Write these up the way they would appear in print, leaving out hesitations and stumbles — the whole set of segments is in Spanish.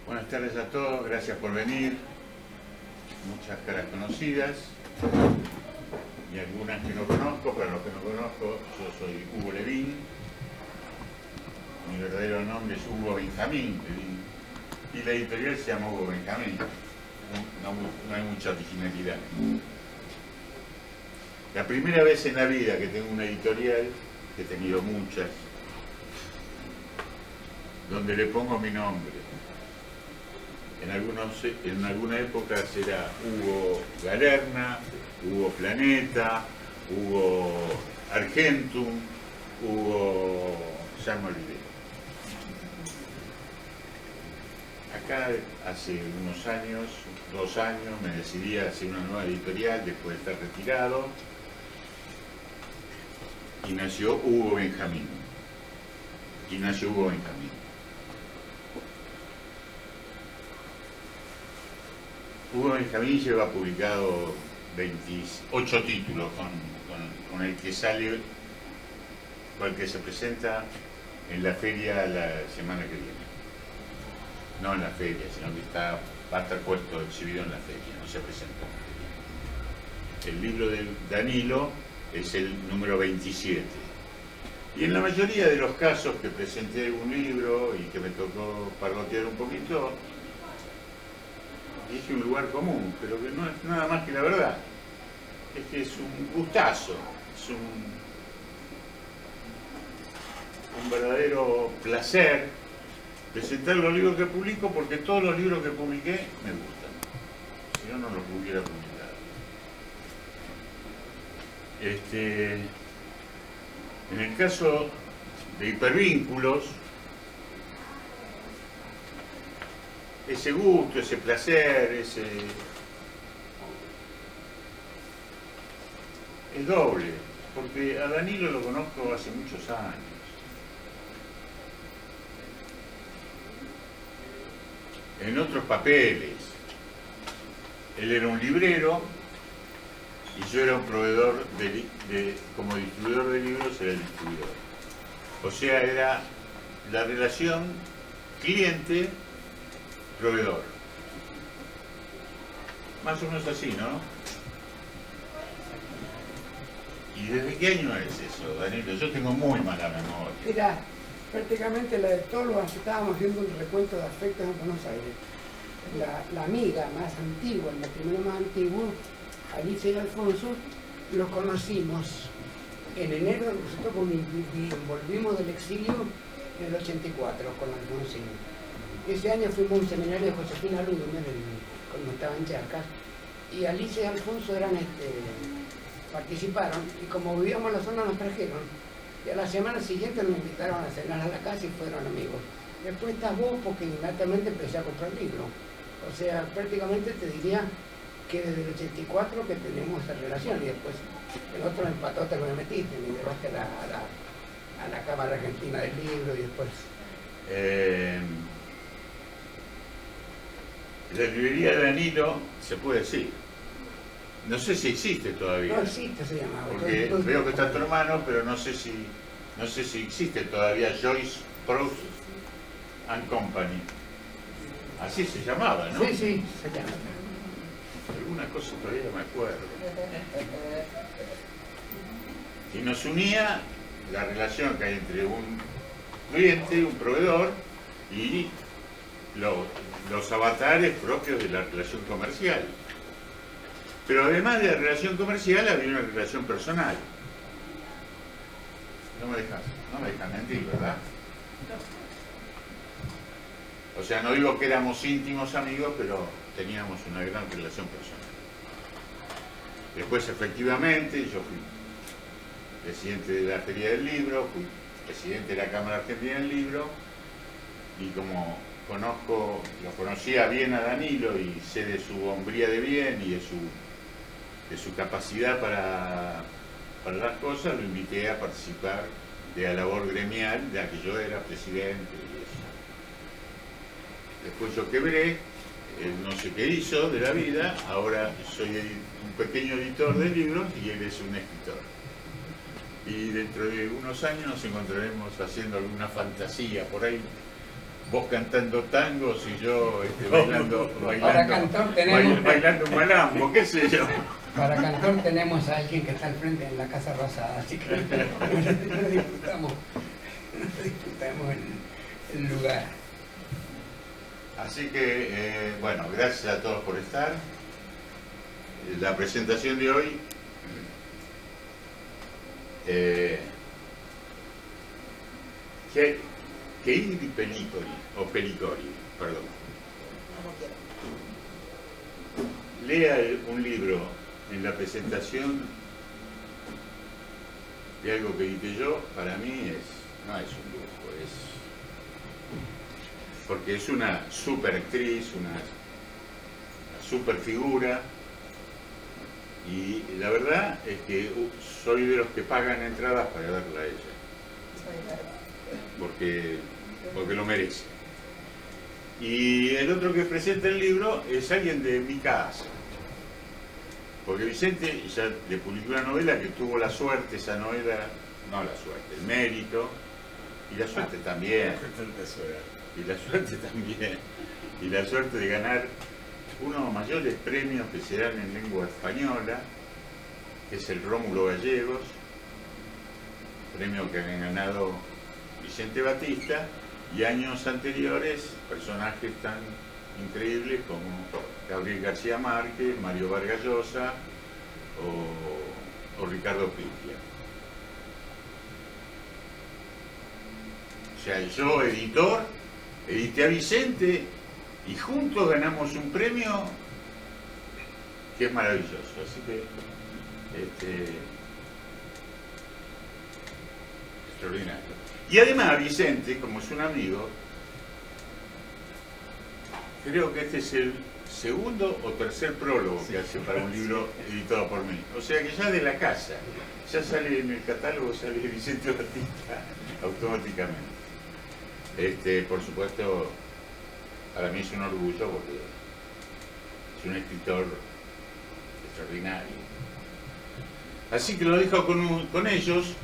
Buenas tardes a todos, gracias por venir. Muchas caras conocidas y algunas que no conozco. Para los que no conozco, yo soy Hugo Levin. Mi verdadero nombre es Hugo Benjamín Levin y la editorial se llama Hugo Benjamín. No hay mucha originalidad. La primera vez en la vida que tengo una editorial, que he tenido muchas, donde le pongo mi nombre. En alguna época será Hugo Galerna, Hugo Planeta, Hugo Argentum, Hugo... ya me olvidé. Acá hace unos años, 2 años, me decidí a hacer una nueva editorial después de estar retirado y nació Hugo Benjamín. Hugo Benjamín lleva publicado 28 títulos con el que sale, con el que se presenta en la feria la semana que viene. No en la feria, sino que va a estar puesto, exhibido en la feria, no se presenta en la feria. El libro de Danilo es el número 27. Y en la mayoría de los casos que presenté un libro y que me tocó parlotear un poquito, dije un lugar común, pero que no es nada más que la verdad. Es que es un gustazo, es un verdadero placer presentar los libros que publico, porque todos los libros que publiqué me gustan. Si no, no los hubiera publicado. En el caso de Hipervínculos, ese gusto, ese placer, es doble, porque a Danilo lo conozco hace muchos años. En otros papeles. Él era un librero y yo era un proveedor, como distribuidor de libros era el distribuidor. O sea, era la relación cliente-proveedor. Más o menos así, ¿no? ¿Y desde qué año es eso, Danilo? Yo tengo muy mala memoria. Mira, prácticamente todos los estábamos haciendo un recuento de afectos en Buenos Aires. La amiga más antigua, el matrimonio más antiguo, Alicia y Alfonso, los conocimos en enero. Nosotros volvimos del exilio en el 84, con Alfonsín. Ese año fuimos a un seminario de Josefina Ludemann, cuando estaba en Charcas, y Alicia y Alfonso participaron, y como vivíamos en la zona nos trajeron. Y a la semana siguiente nos invitaron a cenar a la casa y fueron amigos. Después estás vos, porque inmediatamente empecé a comprar libros. O sea, prácticamente te diría que desde el 84 que tenemos esa relación, y después el otro empató, te lo metiste, me llevaste a la Cámara Argentina del Libro y después... La librería de Danilo, se puede decir. No sé si existe todavía. No existe, se llamaba. Porque veo que está tu hermano, pero no sé si existe todavía Joyce Proust and Company. Así se llamaba, ¿no? Sí, sí, se llama. Alguna cosa todavía me acuerdo. Y nos unía la relación que hay entre un cliente, un proveedor, y los avatares propios de la relación comercial. Pero además de la relación comercial había una relación personal. No me dejas mentir, ¿verdad? O sea, no digo que éramos íntimos amigos, pero teníamos una gran relación personal. Después, efectivamente, yo fui presidente de la Feria del Libro, fui presidente de la Cámara Argentina del Libro, y como lo conocía bien a Danilo y sé de su hombría de bien y de su capacidad para las cosas, lo invité a participar de la labor gremial de la que yo era presidente y eso. después yo quebré, no sé qué hizo de la vida, ahora soy un pequeño editor de libros y él es un escritor. Y dentro de unos años nos encontraremos haciendo alguna fantasía por ahí, vos cantando tangos y yo bailando un malambo, qué sé yo. Para cantor tenemos a alguien que está al frente en la Casa Rosada, así que no disfrutamos el lugar. Así que, bueno, gracias a todos por estar. La presentación de hoy que Ingrid Pelicori, perdón, lea un libro en la presentación de algo que edité yo, para mí no es un lujo, porque es una super actriz, una super figura, y la verdad es que soy de los que pagan entradas para verla a ella, porque lo merece. Y el otro que presenta el libro es alguien de mi casa, porque Vicente ya le publicó una novela que tuvo la suerte, esa novela, no la suerte, el mérito, y la suerte también, y la suerte también, y la suerte de ganar uno de los mayores premios que se dan en lengua española, que es el Rómulo Gallegos, premio que han ganado Vicente Batista, y años anteriores personajes tan increíbles como Gabriel García Márquez, Mario Vargas Llosa o Ricardo Piglia. O sea, yo, editor, edité a Vicente y juntos ganamos un premio que es maravilloso. Así que, extraordinario. Y además Vicente, como es un amigo, creo que este es el segundo o tercer prólogo que hace para un libro editado por mí. O sea que ya de la casa, ya sale en el catálogo, sale Vicente Batista automáticamente. Por supuesto, para mí es un orgullo porque es un escritor extraordinario. Así que lo dejo con ellos.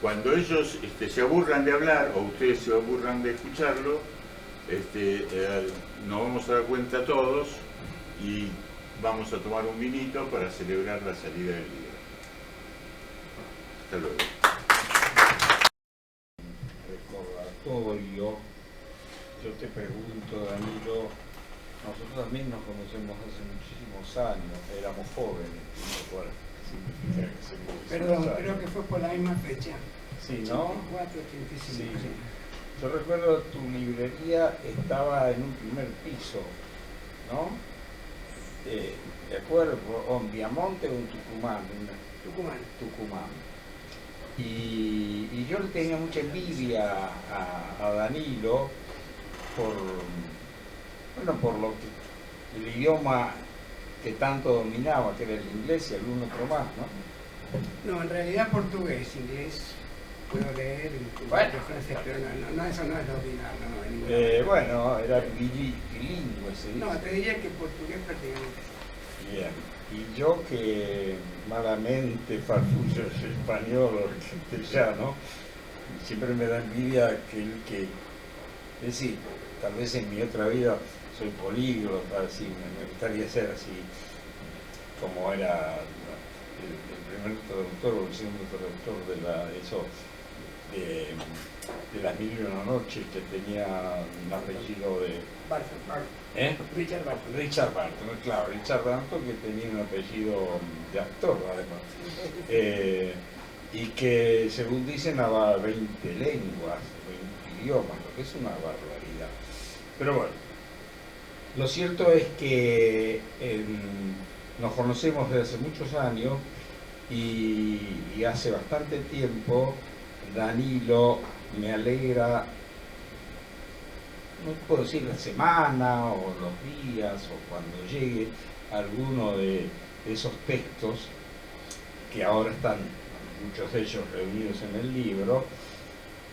Cuando ellos se aburran de hablar o ustedes se aburran de escucharlo, nos vamos a dar cuenta todos y vamos a tomar un vinito para celebrar la salida del libro. Hasta luego. Recordatorio, yo te pregunto, Danilo, nosotros también nos conocemos hace muchísimos años, éramos jóvenes, lo cual significa que se Perdón, creo que fue por la misma fecha. Sí, ¿no? 84, 85. Sí. Yo recuerdo tu librería estaba en un primer piso, ¿no? ¿De acuerdo? ¿En Viamonte o en Tucumán? Tucumán. Y yo le tenía mucha envidia a Danilo por lo que el idioma que tanto dominaba, que era el inglés y algún otro más, ¿no? No, en realidad portugués, inglés. Puedo leer francés, pero no, eso no es ordinario. Bueno, era bilingüe, se dice. No, te diría que portugués prácticamente. Bien. Y yo que malamente farfullo el español o el castellano, siempre me da envidia que es decir, tal vez en mi otra vida soy políglota, así, me gustaría ser así, como era el primer traductor o el segundo traductor de Las Mil y una Noches, que tenía un apellido de... Richard Barton, claro, Richard Barton, que tenía un apellido de actor, además. Y que, según dicen, hablaba 20 lenguas, 20 idiomas, lo que es una barbaridad. Pero bueno, lo cierto es que nos conocemos desde hace muchos años y hace bastante tiempo Danilo me alegra, no puedo decir la semana o los días o cuando llegue alguno de esos textos que ahora están muchos de ellos reunidos en el libro,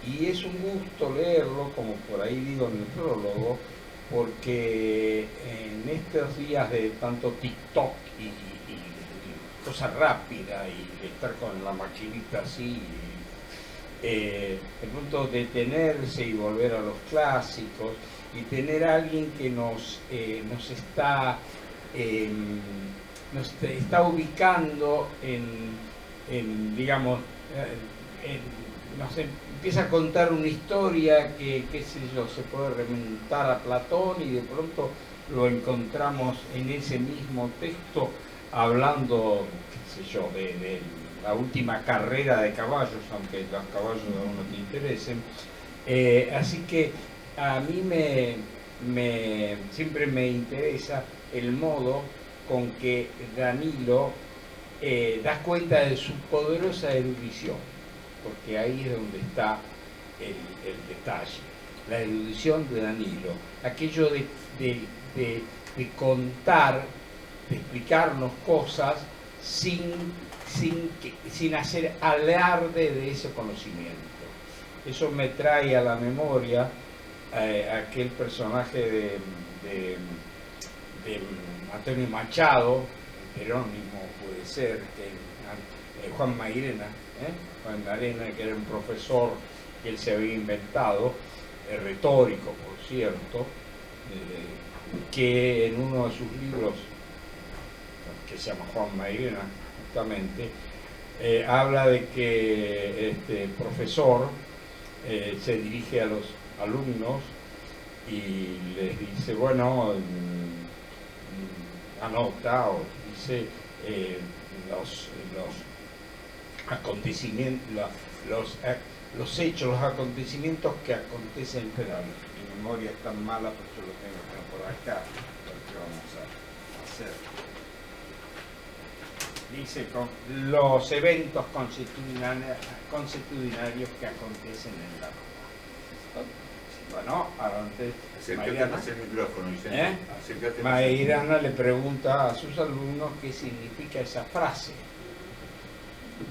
y es un gusto leerlo, como por ahí digo en el prólogo, porque en estos días de tanto TikTok y cosa rápida y de estar con la maquinita así, el punto de detenerse y volver a los clásicos y tener a alguien que nos está ubicando digamos, nos empieza a contar una historia que, qué sé yo, se puede remontar a Platón y de pronto lo encontramos en ese mismo texto hablando, qué sé yo, de la última carrera de caballos, aunque los caballos aún no te interesen. Así que a mí siempre me interesa el modo con que Danilo da cuenta de su poderosa erudición, porque ahí es donde está el detalle, la erudición de Danilo, aquello de contar, de explicarnos cosas sin hacer alarde de ese conocimiento. Eso me trae a la memoria aquel personaje de Antonio Machado, Jerónimo puede ser, Juan Mairena, Juan Mairena, que era un profesor que él se había inventado, retórico por cierto, que en uno de sus libros, que se llama Juan Mairena justamente, habla de que este profesor se dirige a los alumnos y les dice, bueno, anota o dice los acontecimientos, los hechos, los acontecimientos que acontecen, pero mi memoria es tan mala, pues yo lo tengo por acá, porque vamos a hacer. Dice los eventos consuetudinarios que acontecen en la Roma. Bueno, antes Mairena le pregunta a sus alumnos qué significa esa frase.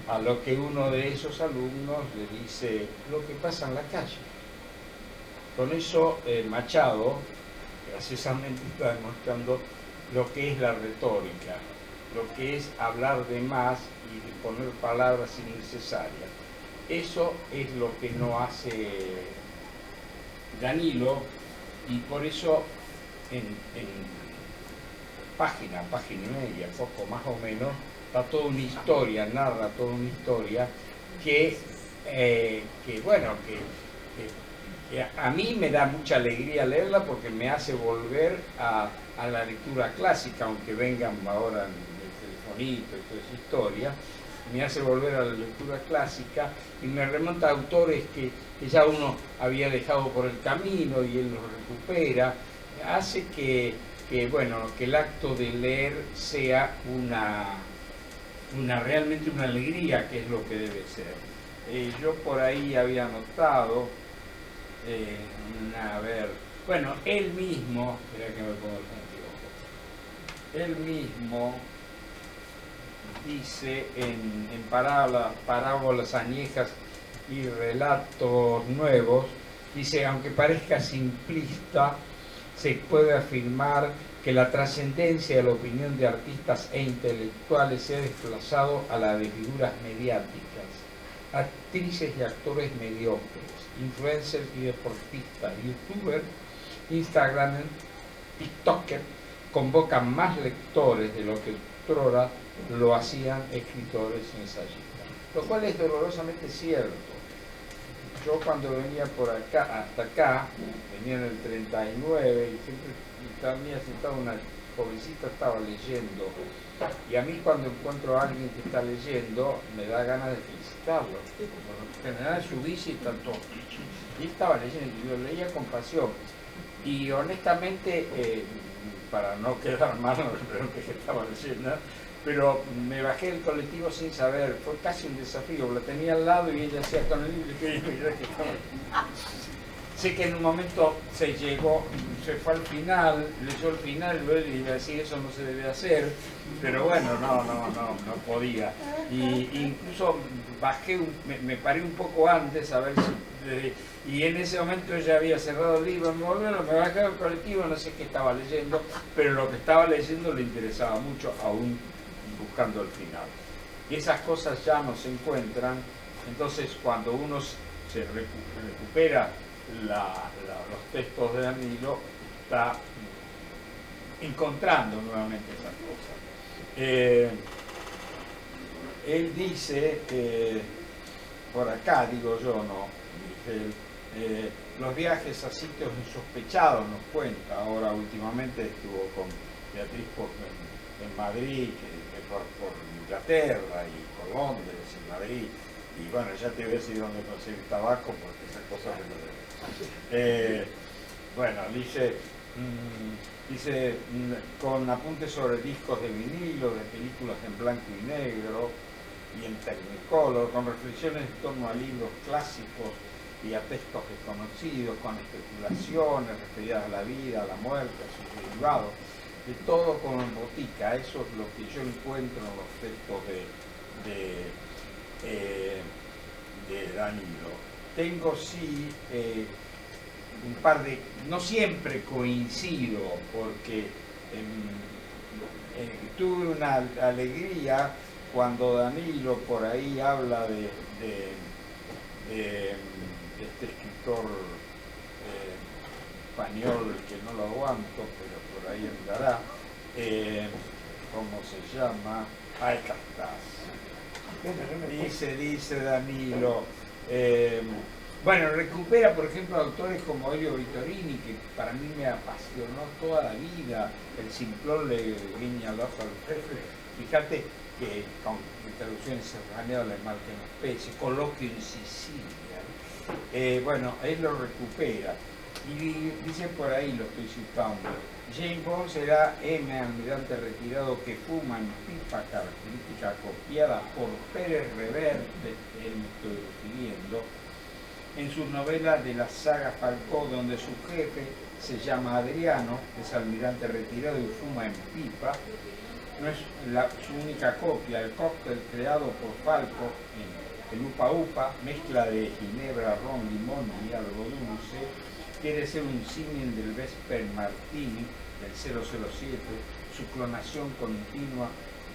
A lo que uno de esos alumnos le dice lo que pasa en la calle. Con eso Machado, graciosamente, está demostrando lo que es la retórica, lo que es hablar de más y de poner palabras innecesarias. Eso es lo que no hace Danilo, y por eso en página y media, poco más o menos, está toda una historia, narra toda una historia que a mí me da mucha alegría leerla porque me hace volver a la lectura clásica, aunque vengan ahora el telefonito y toda esa historia, me hace volver a la lectura clásica y me remonta a autores que ya uno había dejado por el camino y él los recupera, hace que el acto de leer sea realmente una alegría, que es lo que debe ser. Yo por ahí había notado, él mismo, espera que me pongo el anteojo, él mismo dice en parábolas añejas y relatos nuevos, dice, aunque parezca simplista, se puede afirmar que la trascendencia de la opinión de artistas e intelectuales se ha desplazado a la de figuras mediáticas, actrices y actores mediocres, influencers y deportistas, youtubers, instagramers, tiktokers, convocan más lectores de lo que otrora lo hacían escritores y ensayistas, lo cual es dolorosamente cierto. Yo cuando venía por acá, hasta acá, venía en el 39 y siempre tenía sentado una jovencita, estaba leyendo, y a mí cuando encuentro a alguien que está leyendo me da ganas de felicitarlo. Por lo general su bici está todo, y estaba leyendo, y yo leía con pasión, y honestamente, para no quedar mal con lo que estaba leyendo, pero me bajé del colectivo sin saber, fue casi un desafío, la tenía al lado y ella hacía con el libro y quería mirar que estaba. Sé que en un momento se fue al final, leyó el final y iba a decir eso no se debe hacer, pero bueno, no podía. Y incluso bajé, me paré un poco antes a ver si Y en ese momento ella había cerrado el libro, me bajé al colectivo, no sé qué estaba leyendo, pero lo que estaba leyendo le interesaba mucho, aún buscando el final. Y esas cosas ya no se encuentran, entonces cuando uno se recupera los textos de Danilo, está encontrando nuevamente esas cosas. Él dice, por acá digo yo, no, dice él, los viajes a sitios insospechados nos cuenta. Ahora últimamente estuvo con Beatriz en Madrid, por Inglaterra y por Londres y Madrid, y bueno, ya te voy a decir dónde conseguir tabaco porque esas cosas bueno, dice con apuntes sobre discos de vinilo, de películas en blanco y negro y en Technicolor, con reflexiones en torno a libros clásicos y a textos desconocidos, con especulaciones referidas a la vida, a la muerte, a sus derivados, de todo con botica. Eso es lo que yo encuentro en los textos de Danilo. Tengo sí un par de, no siempre coincido, porque tuve una alegría cuando Danilo por ahí habla de este escritor español que no lo aguanto, pero por ahí andará, ¿cómo se llama? Acá está. Dice Danilo, bueno, recupera por ejemplo autores como Elio Vittorini, que para mí me apasionó toda la vida, el simplón le guiña el ojo al jefe. Fíjate que con traducciones españolas, mal que no pese, Coloquio en Sicilia, bueno, él lo recupera y dice por ahí, lo estoy citando, James Bond será M, almirante retirado que fuma en pipa, característica copiada por Pérez Reverte, él me estoy refiriendo, en sus novelas de la saga Falcó, donde su jefe se llama Adriano, es almirante retirado y fuma en pipa. No es su única copia. El cóctel creado por Falco en el Upa Upa, mezcla de ginebra, ron, limón y algo dulce, quiere ser un símil del Vesper Martini del 007, su clonación continua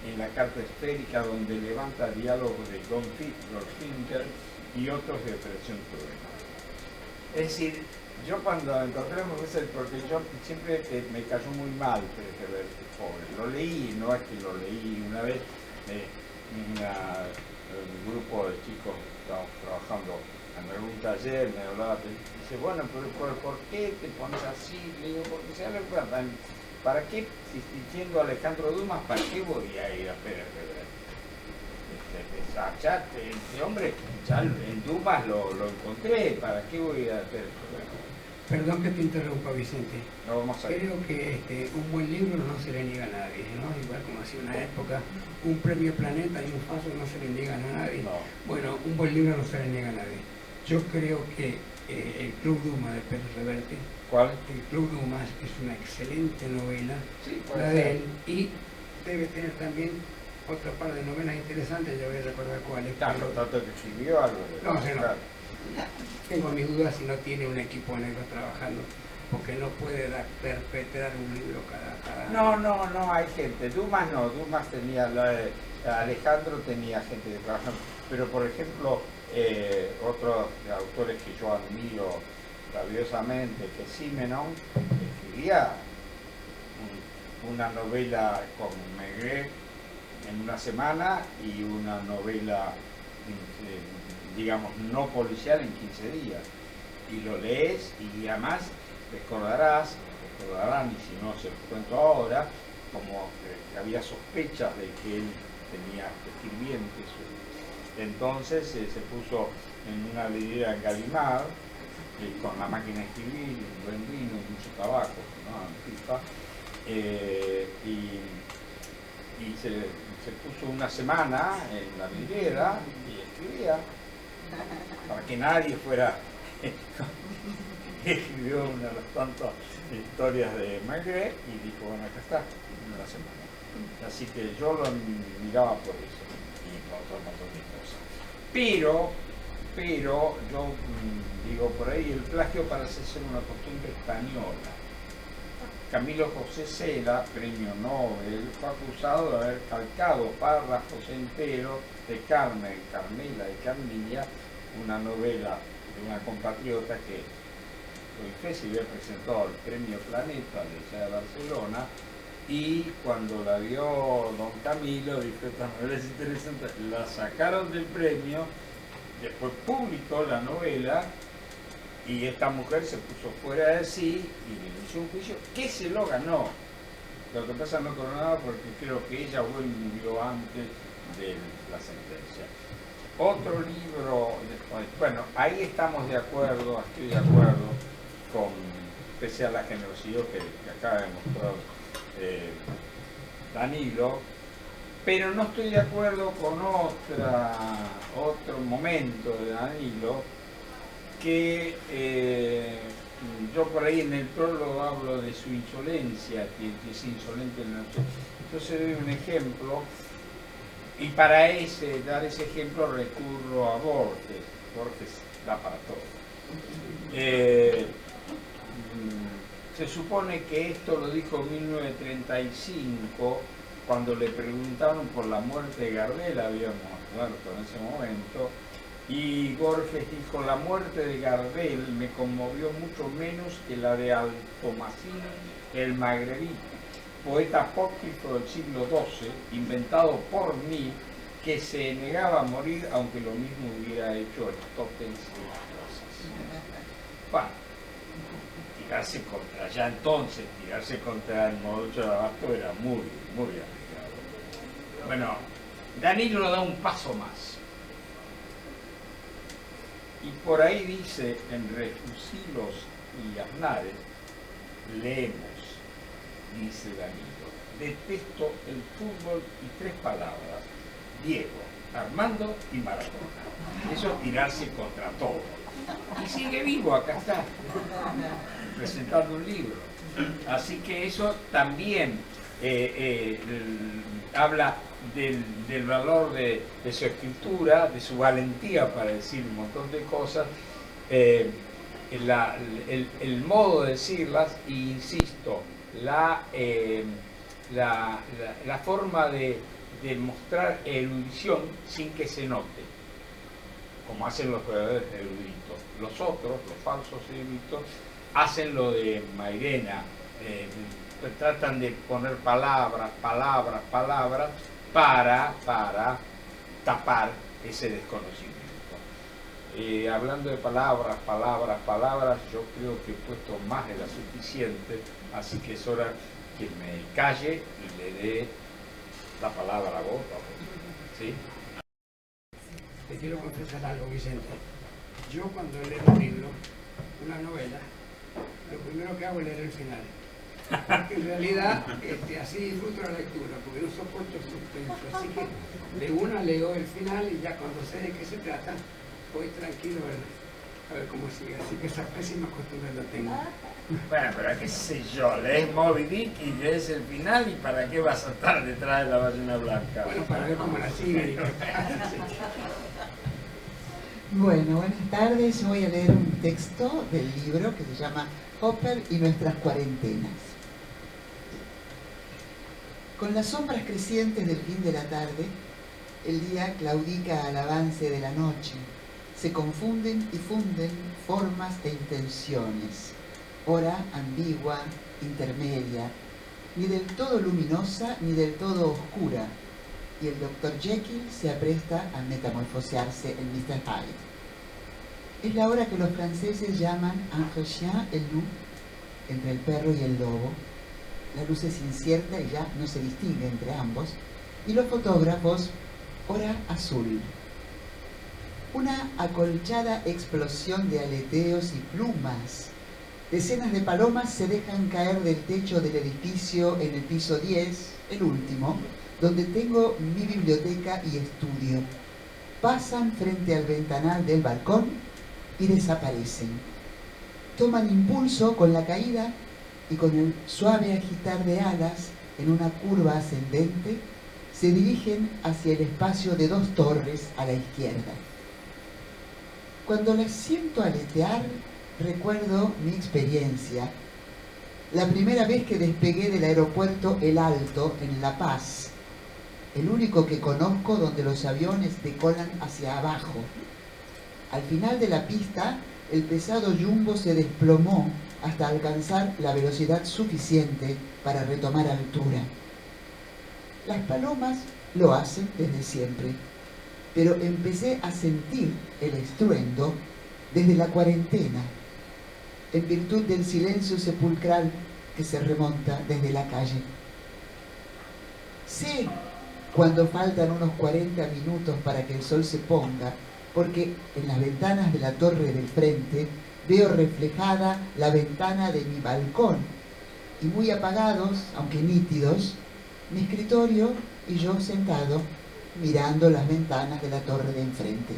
en la carta esférica, donde levanta diálogos de Goldfinger y otros de Operación Trueno. Es decir, yo cuando encontré porque yo siempre me cayó muy mal Pérez Reverte, pobre. Lo leí, no es que lo leí una vez, un grupo de chicos estábamos trabajando en algún taller, me hablaba, dice, bueno, pero ¿por qué te pones así? Le digo, porque se habla ¿para qué, diciendo Alejandro Dumas, para qué voy a ir a Pérez Reverte? Este hombre, ya en Dumas lo encontré, ¿para qué voy a Pérez Reverte? Perdón que te interrumpa, Vicente. No, vamos a ver. Creo que un buen libro no se le niega a nadie, ¿no? Igual como hacía una época, un premio Planeta y un paso no se le niegan a nadie. No. Bueno, un buen libro no se le niega a nadie. Yo creo que el Club Dumas de Pérez Reverte, ¿cuál? El Club Dumas es una excelente novela, Sí, la de él, y debe tener también otra par de novelas interesantes, ya voy a recordar cuáles. Claro, tanto que escribió algo. No sé, no. Tengo mis dudas si no tiene un equipo negro trabajando, porque no puede perpetrar un libro cada No, hay gente. Dumas no, Dumas tenía, Alejandro tenía gente que trabajaba, pero por ejemplo, otros autores que yo admiro rabiosamente, que Simenon escribía una novela con Maigret en una semana y una novela digamos, no policial en 15 días. Y lo lees y además recordarán, y si no se los cuento ahora, como que había sospechas de que él tenía escribientes. Entonces se puso en una vidriera en Galimar, con la máquina de escribir, un buen vino, mucho tabaco, ¿no? Pipa, y se puso una semana en la vidriera y escribía, para que nadie fuera. Escribió una de las tantas historias de Maigret y dijo, bueno, acá está, en una semana. Así que yo lo miraba por eso y por otro montón de cosas. Pero pero yo digo por ahí, el plagio parece ser una costumbre española. Camilo José Cela, premio Nobel, fue acusado de haber calcado párrafos enteros de Carmen, Carmela y Carmilla, una novela de una compatriota que se había presentado al premio Planeta de allá de Barcelona, y cuando la vio don Camilo dijo: esta novela es interesante, la sacaron del premio, después publicó la novela y esta mujer se puso fuera de sí y le inició un juicio que se lo ganó. Lo que pasa no coronaba porque creo que ella murió antes de la sentencia. Otro libro, bueno, ahí estamos de acuerdo, estoy de acuerdo con, pese a la generosidad que acaba de mostrar Danilo, pero no estoy de acuerdo con otro momento de Danilo, que yo por ahí en el prólogo hablo de su insolencia, que es insolente en la noche. Entonces doy un ejemplo, y para dar ese ejemplo recurro a Borges. Borges da para todo. Se supone que esto lo dijo en 1935, cuando le preguntaron por la muerte de Gardel, habíamos muerto en ese momento, y Borges dijo: la muerte de Gardel me conmovió mucho menos que la de Altomasín el magrebí, poeta apócrifo del siglo XII, inventado por mí, que se negaba a morir aunque lo mismo hubiera hecho Aristóteles y las cosas. Bueno, tirarse contra, ya entonces, tirarse contra el Moducho de Abasto era muy, muy arriesgado. Bueno, Danilo da un paso más. Y por ahí dice, en Refusilos y Aznares, leemos, dice Danilo: detesto el fútbol y tres palabras: Diego, Armando y Maradona. Eso es tirarse contra todo. Y sigue vivo, acá está, presentando un libro. Así que eso también habla del valor de su escritura, de su valentía para decir un montón de cosas, el modo de decirlas, e insisto, la forma de mostrar erudición sin que se note, como hacen los verdaderos eruditos. Los otros, los falsos eruditos, hacen lo de Mairena, tratan de poner palabras para tapar ese desconocimiento. Hablando de palabras, yo creo que he puesto más de la suficiente, así que es hora que me calle y le dé la palabra a vos, ¿sí? Te quiero confesar algo, Vicente. Yo cuando leo un libro, una novela, lo primero que hago es leer el final. Porque en realidad así disfruto la lectura, porque no soporto el suspenso. Así que de una leo el final y ya cuando sé de qué se trata, voy tranquilo a ver cómo sigue. Así que esa pésima costumbre la tengo. Bueno, pero qué sé yo, lees Moby Dick y lees el final, ¿y para qué vas a estar detrás de la ballena blanca? Bueno, para ver cómo la sigue. Bueno, buenas tardes. Yo voy a leer un texto del libro que se llama Hopper y nuestras cuarentenas. Con las sombras crecientes del fin de la tarde, el día claudica al avance de la noche. Se confunden y funden formas e intenciones, ora ambigua, intermedia, ni del todo luminosa ni del todo oscura, y el Dr. Jekyll se apresta a metamorfosearse en Mr. Hyde. Es la hora que los franceses llaman entre chien et loup, entre el perro y el lobo. La luz es incierta y ya no se distingue entre ambos, y los fotógrafos, hora azul. Una acolchada explosión de aleteos y plumas. Decenas de palomas se dejan caer del techo del edificio en el piso 10, el último, donde tengo mi biblioteca y estudio. Pasan frente al ventanal del balcón y desaparecen. Toman impulso con la caída y con el suave agitar de alas en una curva ascendente, se dirigen hacia el espacio de 2 torres a la izquierda. Cuando las siento aletear, recuerdo mi experiencia. La primera vez que despegué del aeropuerto El Alto, en La Paz, el único que conozco donde los aviones decolan hacia abajo. Al final de la pista, el pesado Jumbo se desplomó hasta alcanzar la velocidad suficiente para retomar altura. Las palomas lo hacen desde siempre, pero empecé a sentir el estruendo desde la cuarentena, en virtud del silencio sepulcral que se remonta desde la calle. Sé cuando faltan unos 40 minutos para que el sol se ponga, porque en las ventanas de la torre del frente veo reflejada la ventana de mi balcón y muy apagados, aunque nítidos, mi escritorio y yo sentado mirando las ventanas de la torre de enfrente.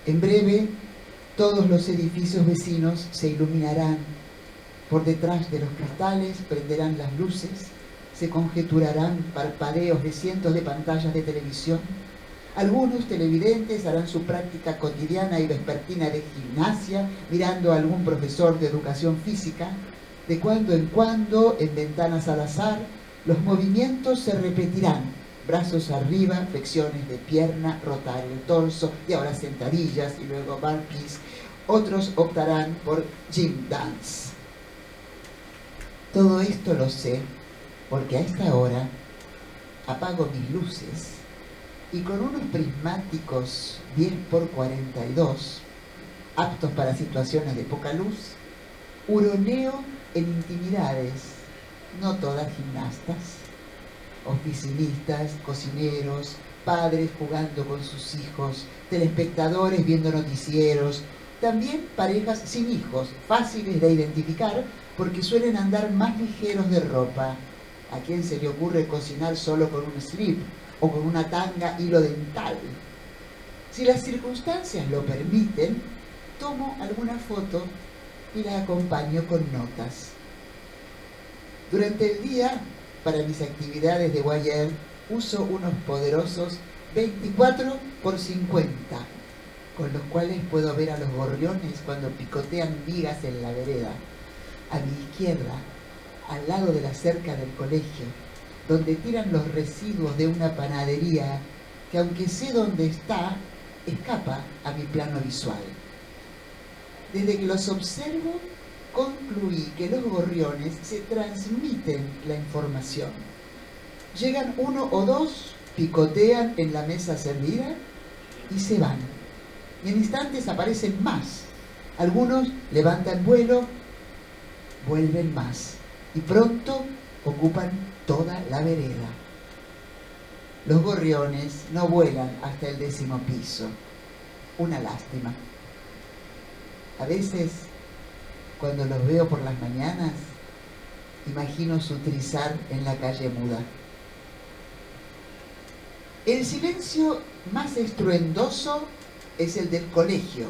En breve, todos los edificios vecinos se iluminarán. Por detrás de los cristales prenderán las luces, se conjeturarán parpadeos de cientos de pantallas de televisión. Algunos televidentes harán su práctica cotidiana y vespertina de gimnasia, mirando a algún profesor de educación física. De cuando en cuando, en ventanas al azar, los movimientos se repetirán. Brazos arriba, flexiones de pierna, rotar el torso, y ahora sentadillas y luego burpees. Otros optarán por gym dance. Todo esto lo sé porque a esta hora apago mis luces y con unos prismáticos 10x42, aptos para situaciones de poca luz, huroneo en intimidades, no todas gimnastas, oficinistas, cocineros, padres jugando con sus hijos, telespectadores viendo noticieros, también parejas sin hijos, fáciles de identificar porque suelen andar más ligeros de ropa. ¿A quién se le ocurre cocinar solo con un slip o con una tanga hilo dental? Si las circunstancias lo permiten, tomo alguna foto y la acompaño con notas. Durante el día, para mis actividades de Wire, uso unos poderosos 24x50, con los cuales puedo ver a los gorriones cuando picotean vigas en la vereda. A mi izquierda, al lado de la cerca del colegio, donde tiran los residuos de una panadería que, aunque sé dónde está, escapa a mi plano visual. Desde que los observo, concluí que los gorriones se transmiten la información. Llegan uno o dos, picotean en la mesa servida y se van. Y en instantes aparecen más. Algunos levantan vuelo, vuelven más. Y pronto ocupan toda la vereda. Los gorriones no vuelan hasta el 10º piso. Una lástima. A veces, cuando los veo por las mañanas, imagino su trizar en la calle muda. El silencio más estruendoso es el del colegio,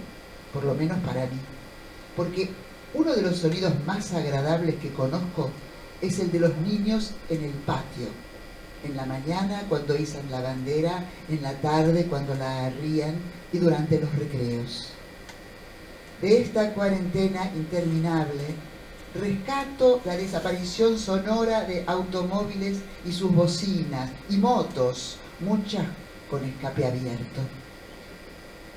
por lo menos para mí, porque uno de los sonidos más agradables que conozco es el de los niños en el patio, en la mañana cuando izan la bandera, en la tarde cuando la arrían y durante los recreos. De esta cuarentena interminable, rescato la desaparición sonora de automóviles y sus bocinas, y motos, muchas con escape abierto.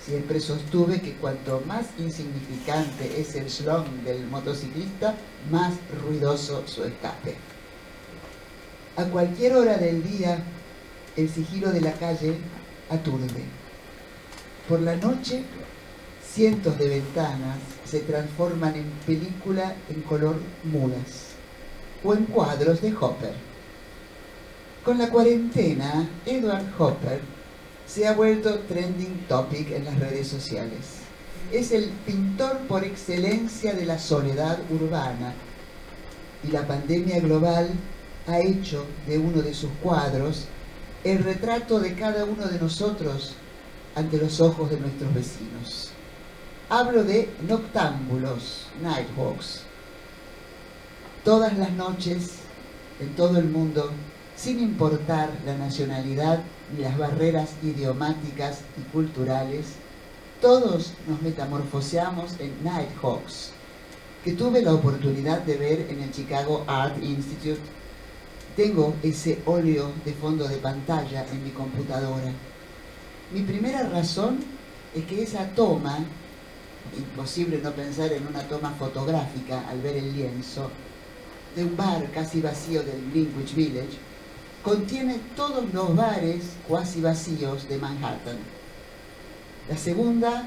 Siempre sostuve que cuanto más insignificante es el slong del motociclista, más ruidoso su escape. A cualquier hora del día, el sigilo de la calle aturde. Por la noche, cientos de ventanas se transforman en película en color mudas o en cuadros de Hopper. Con la cuarentena, Edward Hopper se ha vuelto trending topic en las redes sociales. Es el pintor por excelencia de la soledad urbana y la pandemia global ha hecho de uno de sus cuadros el retrato de cada uno de nosotros ante los ojos de nuestros vecinos. Hablo de noctámbulos, nightwalks. Todas las noches, en todo el mundo, sin importar la nacionalidad ni las barreras idiomáticas y culturales, Todos nos metamorfoseamos en Nighthawks, que tuve la oportunidad de ver en el Chicago Art Institute. Tengo ese óleo de fondo de pantalla en mi computadora. Mi primera razón es que esa toma, imposible no pensar en una toma fotográfica al ver el lienzo, de un bar casi vacío del Greenwich Village, contiene todos los bares cuasi vacíos de Manhattan. La segunda,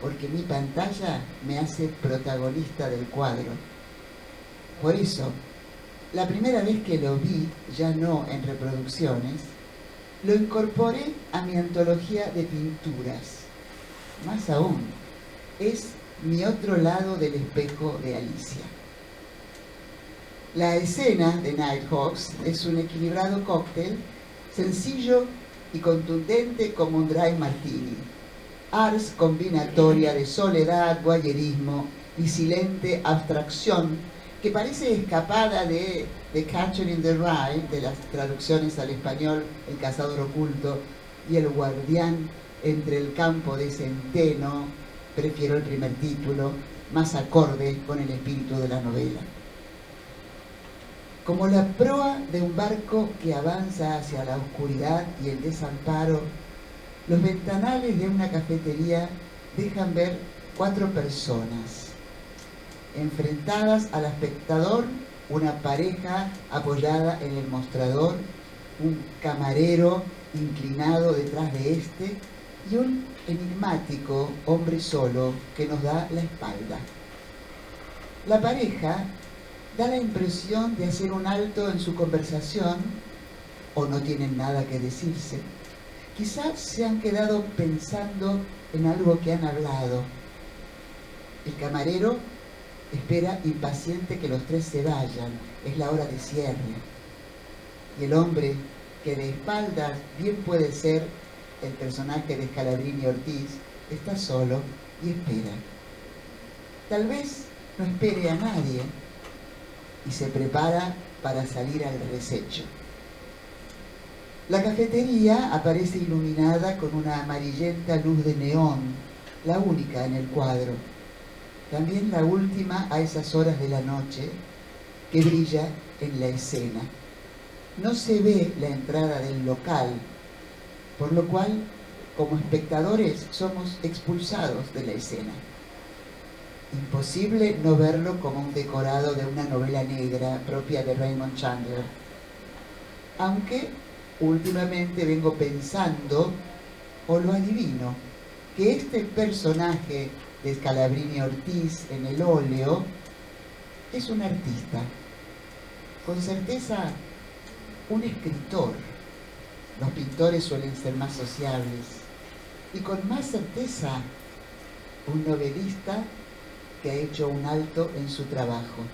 porque mi pantalla me hace protagonista del cuadro. Por eso, la primera vez que lo vi, ya no en reproducciones, lo incorporé a mi antología de pinturas. Más aún, es mi otro lado del espejo de Alicia. La escena de Nighthawks es un equilibrado cóctel, sencillo y contundente como un dry martini. Ars combinatoria de soledad, voyerismo y silente abstracción que parece escapada de The Catcher in the Rye, de las traducciones al español El cazador oculto y El guardián entre el campo de centeno. Prefiero el primer título, más acorde con el espíritu de la novela. Como la proa de un barco que avanza hacia la oscuridad y el desamparo, los ventanales de una cafetería dejan ver 4 personas. Enfrentadas al espectador, una pareja apoyada en el mostrador, un camarero inclinado detrás de este y un enigmático hombre solo que nos da la espalda. La pareja da la impresión de hacer un alto en su conversación, o no tienen nada que decirse. Quizás se han quedado pensando en algo que han hablado. El camarero espera impaciente que los 3 se vayan, es la hora de cierre. Y el hombre, que de espaldas bien puede ser el personaje de Scalabrini Ortiz, está solo y espera. Tal vez no espere a nadie y se prepara para salir al resecho. La cafetería aparece iluminada con una amarillenta luz de neón, la única en el cuadro. También la última a esas horas de la noche que brilla en la escena. No se ve la entrada del local, por lo cual, como espectadores, somos expulsados de la escena. Imposible no verlo como un decorado de una novela negra propia de Raymond Chandler. Aunque últimamente vengo pensando, o lo adivino, que este personaje de Scalabrini Ortiz en el óleo es un artista, con certeza un escritor. Los pintores suelen ser más sociables, y con más certeza un novelista que ha hecho un alto en su trabajo.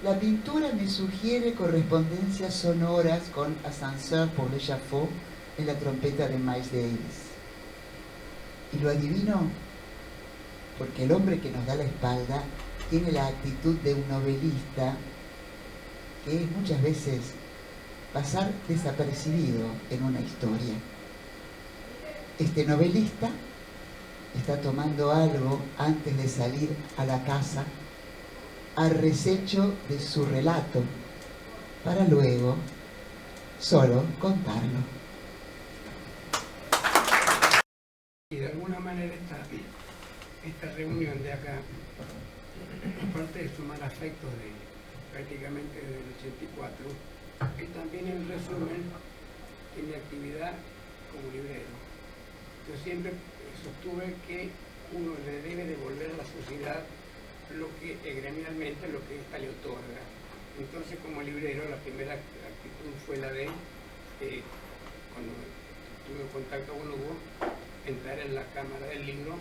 La pintura me sugiere correspondencias sonoras con Ascenseur pour l'échafaud en la trompeta de Miles Davis. Y lo adivino porque el hombre que nos da la espalda tiene la actitud de un novelista, que es muchas veces pasar desapercibido en una historia. Este novelista está tomando algo antes de salir a la casa, al resecho de su relato, para luego solo contarlo. Y de alguna manera esta reunión de acá, aparte de sumar afectos de prácticamente desde el 84, es también el resumen de mi actividad como librero. Yo siempre sostuve que uno le debe devolver a la sociedad lo que gremialmente lo que ésta le otorga. Entonces, como librero, la primera actitud fue la de, cuando tuve contacto con Hugo, entrar en la Cámara del Libro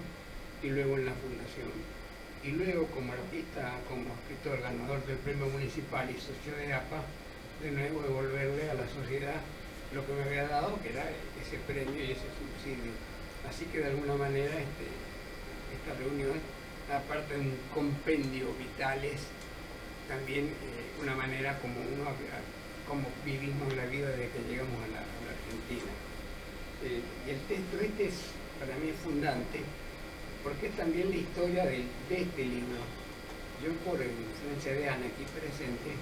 y luego en la Fundación. Y luego, como artista, como escritor ganador del premio municipal y socio de APA, de nuevo devolverle a la sociedad lo que me había dado, que era ese premio y ese subsidio. Así que de alguna manera esta reunión, aparte de un compendio vital, es también una manera como vivimos la vida desde que llegamos a la Argentina. Y el texto este es para mí es fundante, porque es también la historia de este libro. Yo, por influencia de Ana, aquí presente,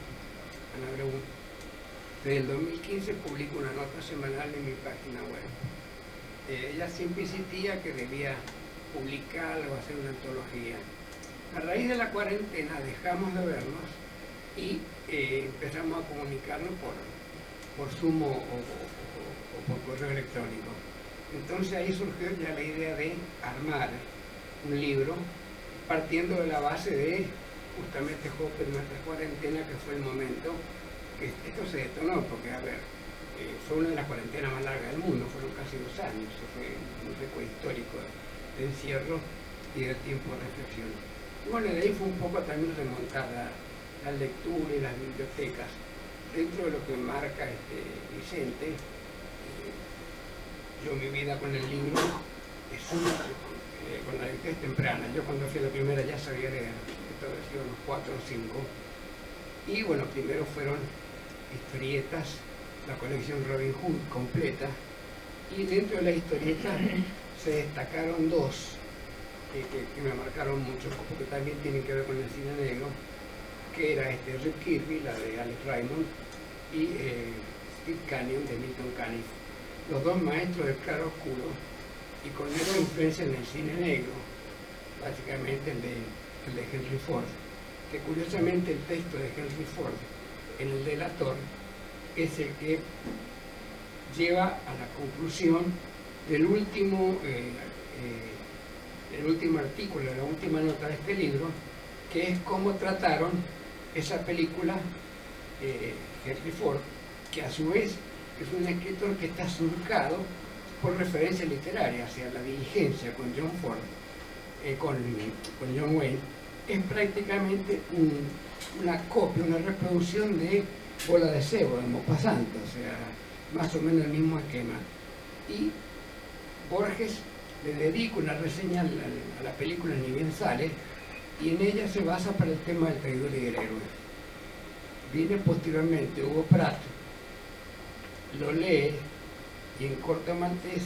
Ana Breu, desde el 2015 publico una nota semanal en mi página web. Ella siempre insistía que debía publicar o hacer una antología. A raíz de la cuarentena dejamos de vernos y empezamos a comunicarnos por Zoom o por correo electrónico. Entonces ahí surgió ya la idea de armar un libro partiendo de la base de justamente Hopper, nuestra cuarentena, que fue el momento que esto se detonó, porque a ver, fue una de las cuarentenas más largas del mundo, fueron casi 2 años, eso fue un récord histórico de encierro y de tiempo de reflexión. Y bueno, de ahí fue un poco también remontar la lectura y las bibliotecas. Dentro de lo que marca Vicente, yo mi vida con el libro es con la lectura temprana. Yo cuando fui a la primera ya sabía leer, esto había sido unos 4 o 5. Y bueno, primero fueron historietas, la colección Robin Hood completa, y dentro de las historietas se destacaron 2 que me marcaron mucho, porque también tienen que ver con el cine negro, que era Rip Kirby, la de Alex Raymond, y Steve Canyon, de Milton Caniff, los 2 maestros del claro oscuro, y con esa influencia en el cine negro, básicamente el de Henry Ford, que curiosamente el texto de Henry Ford en el Delator es el que lleva a la conclusión del último artículo, la última nota de este libro, que es cómo trataron esa película Henry Ford, que a su vez es un escritor que está surcado por referencia literaria, o sea, La Diligencia con John Ford, con John Wayne, es prácticamente una copia, una reproducción de Bola de Cebo, de Maupassant, o sea, más o menos el mismo esquema. Y Borges le dedica una reseña a la película Ni bien sale, y en ella se basa para el tema del traidor y el héroe. Viene posteriormente Hugo Pratt, lo lee, y en Corto Maltés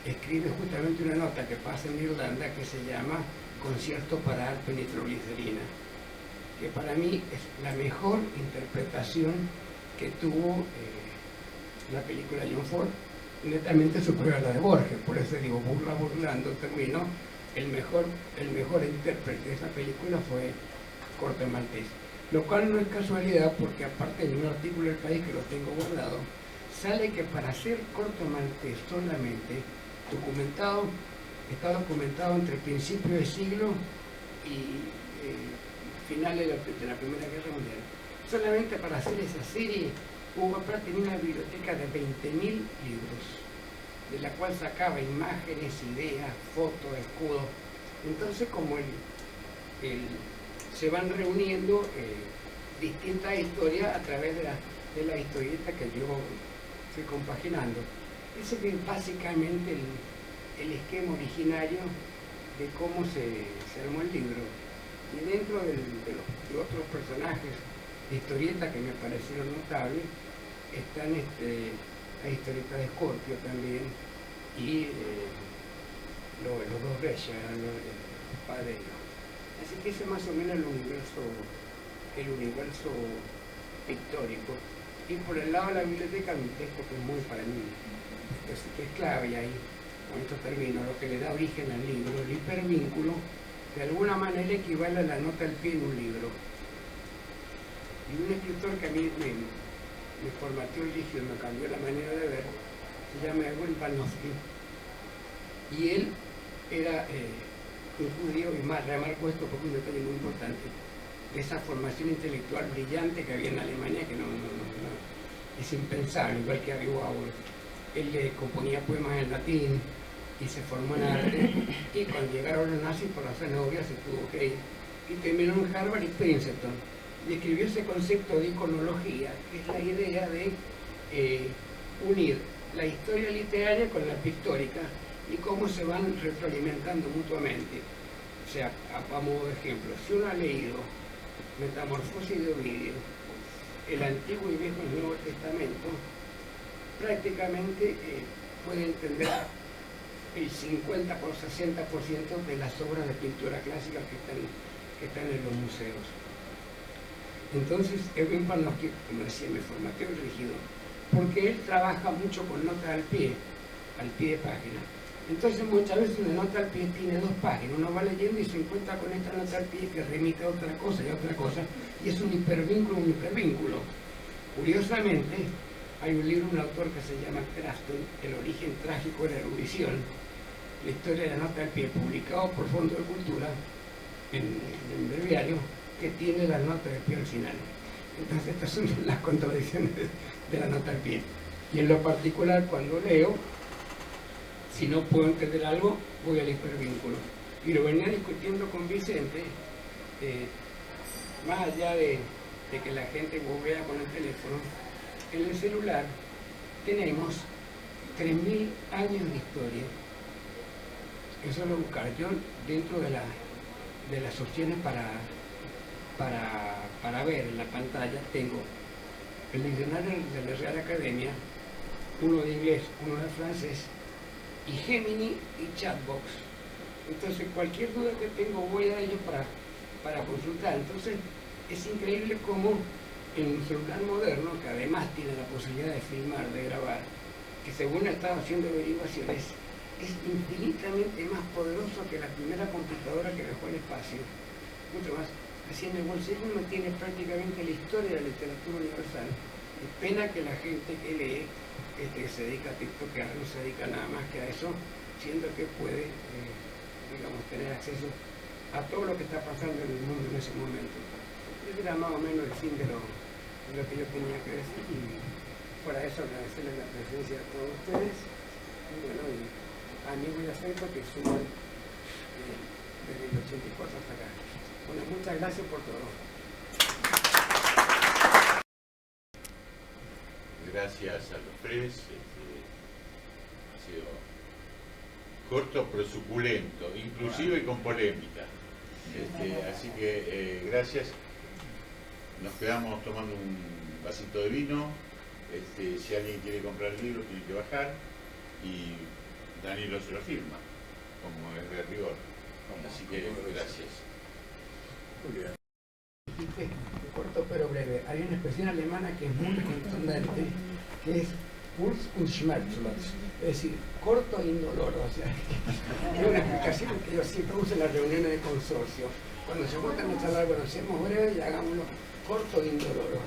escribe justamente una nota que pasa en Irlanda que se llama Concierto para arpa y nitroglicerina, que para mí es la mejor interpretación que tuvo la película John Ford, netamente superior a la de Borges. Por eso digo, burlando termino, el mejor intérprete de esa película fue Corto Maltés, lo cual no es casualidad, porque aparte de un artículo del País que lo tengo guardado, sale que para hacer Corto Maltés solamente está documentado entre principios del siglo y finales de la Primera Guerra Mundial. Solamente para hacer esa serie, Hugo Pratt tenía una biblioteca de 20.000 libros, de la cual sacaba imágenes, ideas, fotos, escudos. Entonces, como se van reuniendo distintas historias a través de la historieta que yo fui compaginando. Ese es básicamente el esquema originario de cómo se armó el libro. Y dentro de otros personajes de historieta que me parecieron notables, están la historieta de Scorpio también, y los 2 Reyes, el padre. Así que ese es más o menos el universo pictórico. Y por el lado de la biblioteca, mi texto, que es muy para mí, que es clave, y ahí con esto termino, lo que le da origen al libro, el hipervínculo, de alguna manera equivale a la nota al pie en un libro. Y un escritor que a mí me formateó el líquido, me cambió la manera de ver, se llama Erwin Panofsky, y él era un judío, y más remarco esto porque es un detalle muy importante, de esa formación intelectual brillante que había en Alemania, que no es impensable, igual que Harry Bauer. Él le componía poemas en latín y se formó en arte, y cuando llegaron los nazis, por razones obvias, se tuvo que ir, y terminó en Harvard y Princeton, y escribió ese concepto de iconología, que es la idea de unir la historia literaria con la pictórica y cómo se van retroalimentando mutuamente. O sea, a modo de ejemplo, si uno ha leído Metamorfosis de Ovidio, el Antiguo y Viejo y Nuevo Testamento, prácticamente puede entender el 50 por 60% de las obras de pintura clásica que están en los museos. Entonces, Erwin Panofsky, como decía, me formateó el rígido, porque él trabaja mucho con nota al pie de página. Entonces, muchas veces una nota al pie tiene 2 páginas, uno va leyendo y se encuentra con esta nota al pie que remite a otra cosa y a otra cosa, y es un hipervínculo. Curiosamente, hay un libro, un autor que se llama Crafton, El origen trágico de la erudición, la historia de la nota al pie, publicado por Fondo de Cultura en el breviario, que tiene las notas al pie al final. Entonces, estas son las contradicciones de la nota al pie. Y en lo particular, cuando leo, si no puedo entender algo, voy al hipervínculo. Y lo venía discutiendo con Vicente, más allá de que la gente googlea con el teléfono, en el celular tenemos 3.000 años de historia. Eso lo buscar yo dentro de las opciones para ver en la pantalla. Tengo el diccionario de la Real Academia, uno de inglés, uno de francés, y Gemini y Chatbox. Entonces cualquier duda que tengo voy a ellos para consultar. Entonces es increíble cómo en un celular moderno, que además tiene la posibilidad de filmar, de grabar, que según ha estado haciendo averiguaciones, es infinitamente más poderoso que la primera computadora que viajó al espacio, mucho más. Así en el bolsillo uno tiene prácticamente la historia de la literatura universal. Es pena que la gente que lee, que se dedica a TikTokear, no se dedica nada más que a eso, siendo que puede, digamos, tener acceso a todo lo que está pasando en el mundo en ese momento. Ese era más o menos el fin de lo que yo tenía que decir, y fuera de eso agradecerles la presencia a todos ustedes, y bueno, y a mí voy a hacer porque suman desde el 84 hasta acá. Bueno, muchas gracias por todo. Gracias a los tres. Ha sido corto pero suculento, inclusive con polémica. Así que gracias. Nos quedamos tomando un vasito de vino. Si alguien quiere comprar el libro tiene que bajar y Danilo se lo firma, como es de rigor. Así que gracias. Muy bien. Corto pero breve. Hay una expresión alemana que es muy contundente, que es kurz und schmerzlos, es decir, corto e indoloro. O sea, es una explicación que yo siempre uso en las reuniones de consorcio. Cuando se votan a charlar, bueno, seamos breves y hagámoslo corto e indoloro.